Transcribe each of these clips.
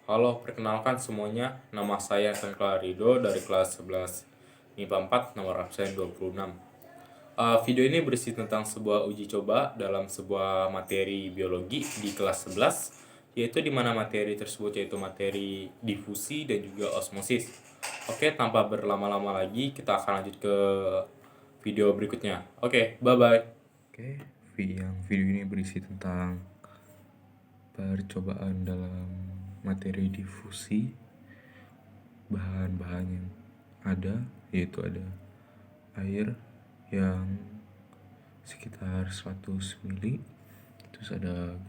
Halo, perkenalkan semuanya. Nama saya Tengkla Rido dari kelas 11 MIPA 4 nomor absen 26. Video ini berisi tentang sebuah uji coba dalam sebuah materi biologi di kelas 11, yaitu di mana materi tersebut yaitu materi difusi dan juga osmosis. Oke, tanpa berlama-lama lagi, kita akan lanjut ke video berikutnya. Oke, bye-bye. Oke, video ini berisi tentang percobaan dalam materi difusi. Bahan-bahan yang ada yaitu ada air yang sekitar 100 ml, terus ada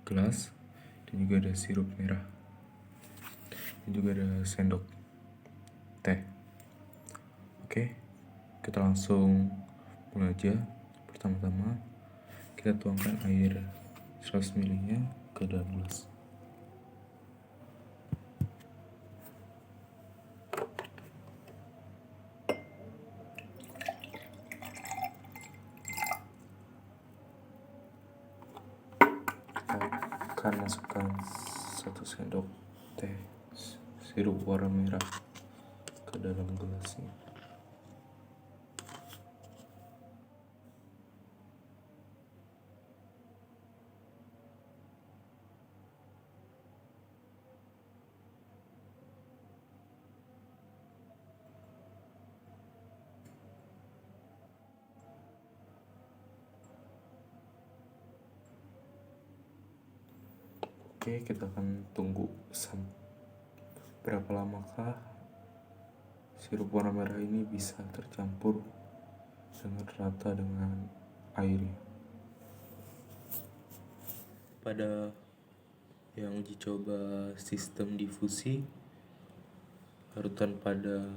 gelas, dan juga ada sirup merah, dan juga ada sendok teh. Oke, kita langsung mulai aja. Pertama-tama kita tuangkan air 100 ml nya ke dalam gelas. Kita akan masukkan 1 sendok teh sirup warna merah ke dalam gelasnya. Oke, kita akan tunggu berapa lamakah sirup warna merah ini bisa tercampur dengan rata dengan airnya. Pada yang uji coba sistem difusi, larutan pada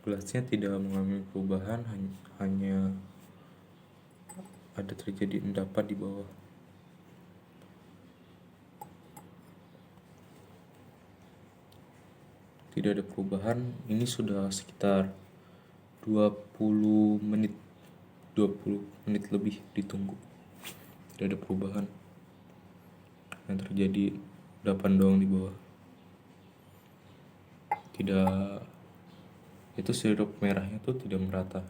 gelasnya tidak mengalami perubahan, hanya ada terjadi endapan di bawah. Tidak ada perubahan. Ini sudah sekitar 20 menit lebih ditunggu. Tidak ada perubahan. Yang terjadi endapan doang di bawah. Tidak, itu sirup merahnya tuh tidak merata.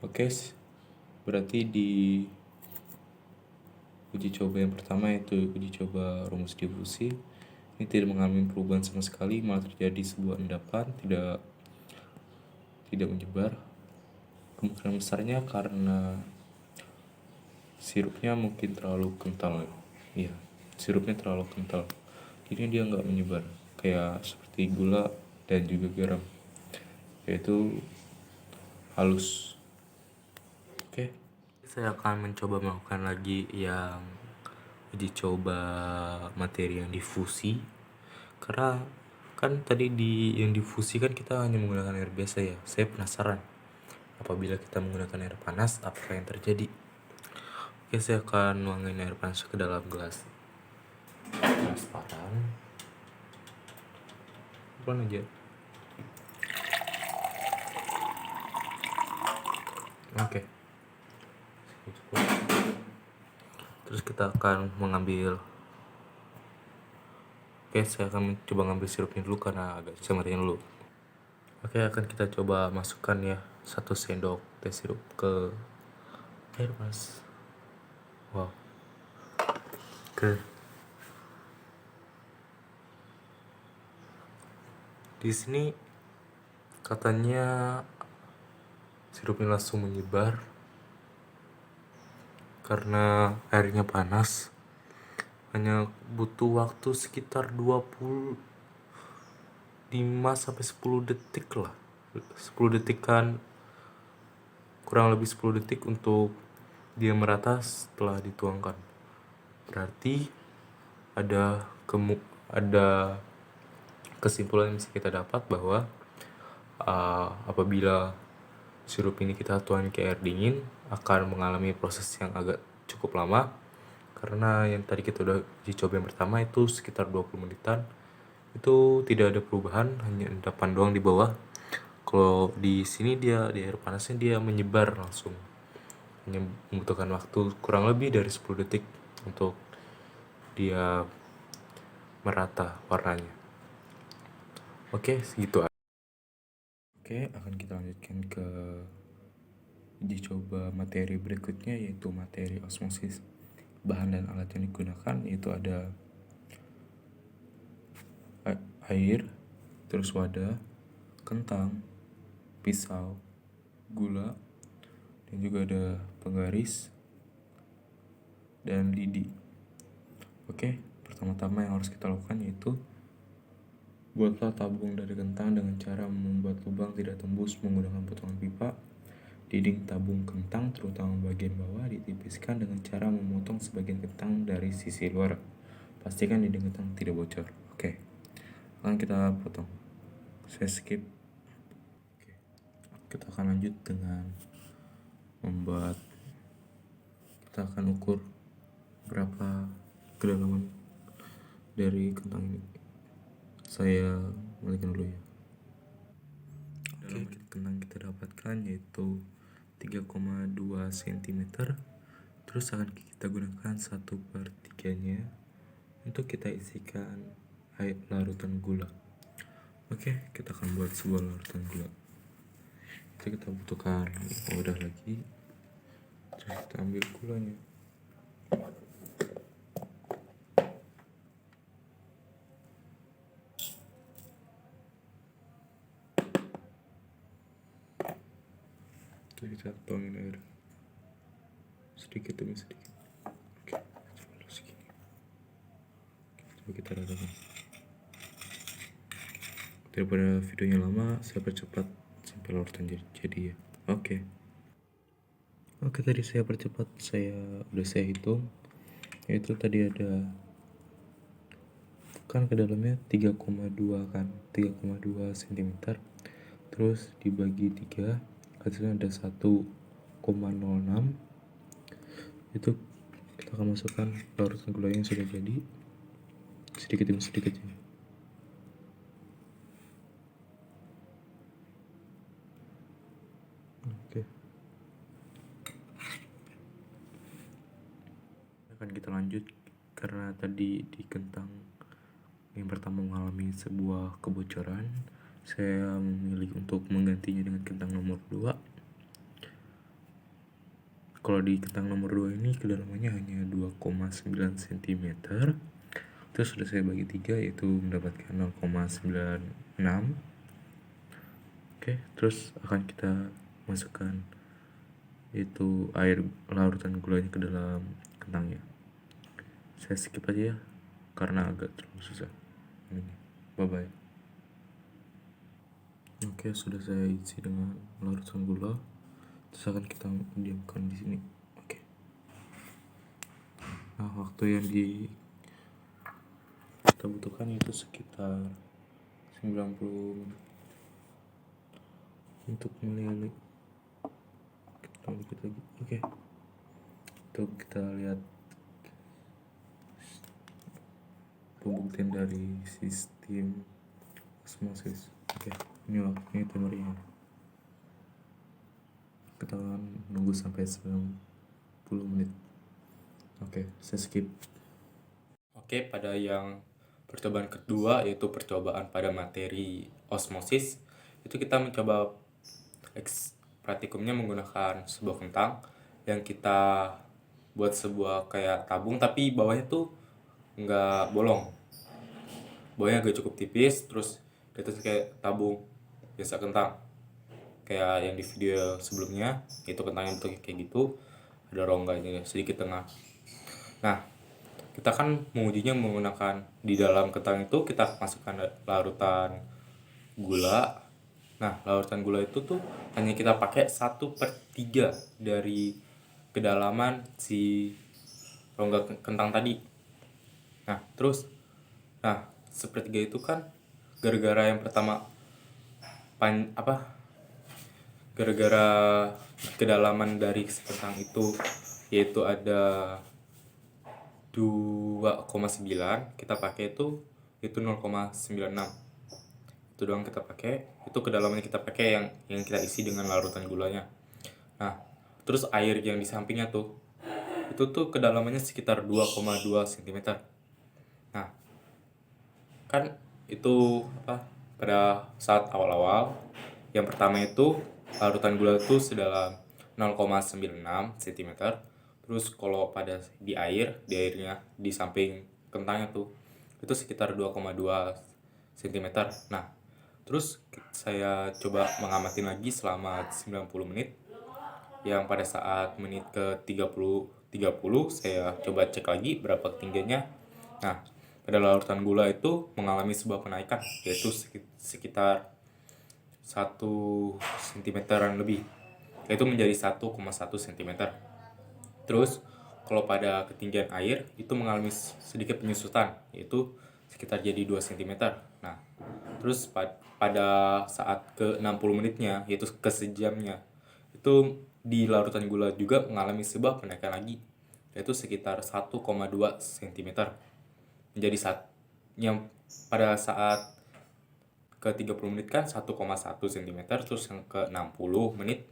Oke, berarti di uji coba yang pertama, yaitu uji coba rumus difusi, ini tidak mengalami perubahan sama sekali, malah terjadi sebuah endapan, tidak menyebar. Kemungkinan besarnya karena sirupnya mungkin terlalu kental. Iya, sirupnya terlalu kental, jadi dia nggak menyebar kayak seperti gula dan juga garam, yaitu halus. Oke, saya akan mencoba melakukan lagi yang uji coba materi yang difusi, karena kan tadi di yang difusi kan kita hanya menggunakan air biasa ya. Saya penasaran apabila kita menggunakan air panas, apa yang terjadi. Oke, saya akan nuangin air panas ke dalam gelas transparan. Pelan aja. Oke. Terus kita akan mengambil. Oke, saya akan coba ngambil sirupnya dulu karena agak susah matinya dulu. Oke, akan kita coba masukkan ya 1 sendok teh sirup ke air panas. Wow. Oke. Di sini katanya sirupnya langsung menyebar karena airnya panas. Hanya butuh waktu sekitar 25 sampai 10 detik lah. 10 detikan, kurang lebih 10 detik untuk dia merata setelah dituangkan. Berarti ada kesimpulan yang bisa kita dapat bahwa apabila sirup ini kita tuangkan ke air dingin, akan mengalami proses yang agak cukup lama, karena yang tadi kita udah uji coba yang pertama itu sekitar 20 menitan, itu tidak ada perubahan, hanya endapan doang di bawah. Kalau di sini dia di air panasnya dia menyebar langsung, hanya membutuhkan waktu kurang lebih dari 10 detik untuk dia merata warnanya. Oke, segitu aja. Oke, akan kita lanjutkan ke uji coba materi berikutnya, yaitu materi osmosis. Bahan dan alat yang digunakan yaitu ada air, terus wadah, kentang, pisau, gula, dan juga ada penggaris dan lidi. Oke, pertama-tama yang harus kita lakukan yaitu buatlah tabung dari kentang dengan cara membuat lubang tidak tembus menggunakan potongan pipa. Dinding tabung kentang, terutama bagian bawah, ditipiskan dengan cara memotong sebagian kentang dari sisi luar. Pastikan dinding kentang tidak bocor. Oke, akan kita potong. Saya skip. Oke, kita akan lanjut dengan membuat. Kita akan ukur berapa kedalaman dari kentang ini. Saya matikan dulu ya. Oke, kentang kita dapatkan yaitu 3,2 cm. Terus akan kita gunakan 1/3-nya untuk kita isikan air larutan gula. Oke, kita akan buat sebuah larutan gula. Itu kita butuhkan wadah lagi. Terus kita ambil gulanya. Kita tuangin air sedikit demi sedikit. Oke, coba dulu segini. Coba kita ratakan. Daripada videonya lama, saya percepat sampai larutan jadi ya. Oke, tadi saya percepat, udah saya hitung, yaitu tadi ada kan ke dalamnya 3,2 kan, 3,2 cm. Terus dibagi 3, hasilnya ada 1,06. Itu kita akan masukkan larutan gula yang sudah jadi sedikit demi sedikit ya. Oke, akan kita lanjut karena tadi di kentang yang pertama mengalami sebuah kebocoran. Saya memilih untuk menggantinya dengan kentang nomor 2. Kalau di kentang nomor 2 ini kedalamannya hanya 2,9 cm. Terus sudah saya bagi 3, yaitu mendapatkan 0,96. Oke, terus akan kita masukkan yaitu air larutan gulanya ke dalam kentangnya. Saya skip aja ya karena agak terlalu susah ini. Bye bye. Oke, sudah saya isi dengan larutan gula. Terus akan kita diamkan di sini. Oke. Nah, waktu yang kita butuhkan itu sekitar 90 menit untuk melilit. Kita dikit lagi. Oke. Untuk kita lihat pembuktian dari sistem osmosis. Oke, ini teorinya. Kita akan nunggu sampai 90 menit. Oke, saya skip. Oke, pada yang percobaan kedua, yaitu percobaan pada materi osmosis, itu kita mencoba praktikumnya menggunakan sebuah kentang yang kita buat sebuah kayak tabung, tapi bawahnya tuh nggak bolong, bawahnya agak cukup tipis, terus di atas kayak tabung biasa kentang kayak yang di video sebelumnya, itu kentangnya bentuknya kayak gitu, ada rongganya sedikit tengah. Nah, kita kan mengujinya menggunakan di dalam kentang itu kita masukkan larutan gula. Nah, larutan gula itu tuh hanya kita pakai 1/3 dari kedalaman si rongga kentang tadi. Nah, sepertiga itu kan gara-gara yang pertama gara-gara kedalaman dari kentang itu yaitu ada 2,9, kita pakai itu 0,96. Itu doang kita pakai, itu kedalamannya kita pakai yang kita isi dengan larutan gulanya. Nah, terus air yang di sampingnya itu tuh kedalamannya sekitar 2,2 cm. Nah, kan itu apa, pada saat awal-awal yang pertama itu larutan gula itu sedalam 0,96 cm. Terus kalau pada di airnya di samping kentangnya tuh itu sekitar 2,2 cm. Nah, terus saya coba mengamati lagi selama 90 menit, yang pada saat menit ke 30 saya coba cek lagi berapa ketinggiannya. Nah, pada larutan gula itu mengalami sebuah kenaikan, yaitu sekitar 1 cm lebih, yaitu menjadi 1,1 cm. Terus kalau pada ketinggian air itu mengalami sedikit penyusutan, yaitu sekitar jadi 2 cm. Nah, terus pada saat ke 60 menitnya, yaitu ke sejamnya, itu di larutan gula juga mengalami sebuah kenaikan lagi, yaitu sekitar 1,2 cm. Menjadi yang pada saat ke 30 menit kan 1,1 cm, terus yang ke 60 menit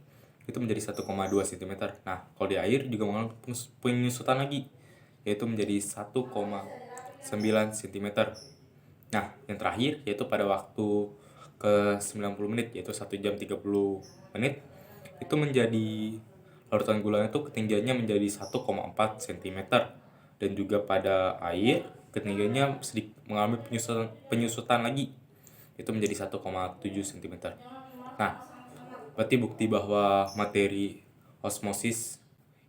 itu menjadi 1,2 cm. Nah, kalau di air juga mengalami penyusutan lagi, yaitu menjadi 1,9 cm. Nah, yang terakhir yaitu pada waktu ke 90 menit, yaitu 1 jam 30 menit, itu menjadi larutan gulanya itu ketinggiannya menjadi 1,4 cm, dan juga pada air ketinggiannya sedikit mengalami penyusutan lagi, itu menjadi 1,7 cm. Nah, berarti bukti bahwa materi osmosis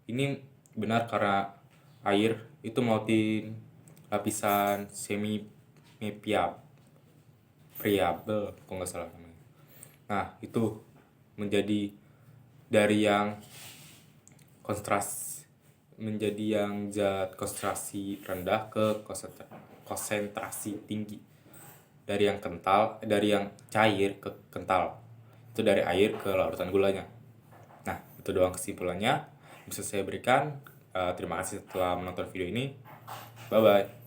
ini benar karena air itu melewati lapisan semi friable kalau nggak salah namanya. Nah, itu menjadi dari yang menjadi yang zat konsentrasi rendah ke konsentrasi tinggi, dari yang cair ke kental, itu dari air ke larutan gulanya. Nah, itu doang kesimpulannya bisa saya berikan. Terima kasih telah menonton video ini. Bye bye.